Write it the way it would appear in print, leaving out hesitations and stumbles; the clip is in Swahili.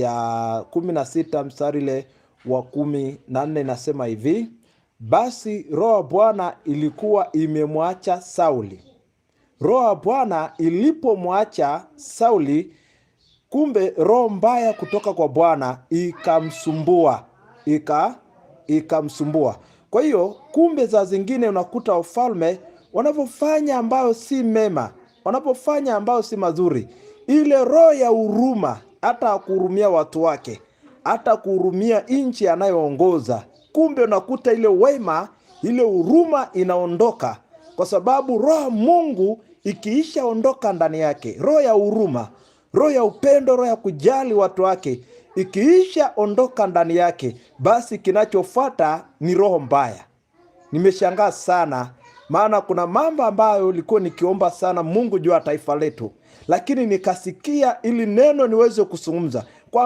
ya 16 mstari ile wa 14 inasema hivi: basi roho ya Bwana ilikuwa imemwacha Sauli. Roho ya Bwana ilipomwacha Sauli, kumbe roho mbaya kutoka kwa Bwana ikamsumbua. Kwa hiyo kumbe za zingine unakuta wafalme wanapofanya ambayo si mema, wanapofanya ambayo si mazuri, ile roho ya huruma, hata kuhurumia watu wake, hata kuhurumia nchi anayoongoza, kumbe unakuta ile wema, ile huruma inaondoka, kwa sababu roho Mungu ikiisha ondoka ndani yake, roho ya huruma, roho ya upendo, roho ya kujali watu wake ikiisha ondoka ndani yake, basi kinachofuata ni roho mbaya. Nimeshangaa sana, maana kuna mambo ambayo nilikuwa nikiomba sana Mungu juu ya taifa letu, lakini nikasikia ili neno niweze kuzungumza,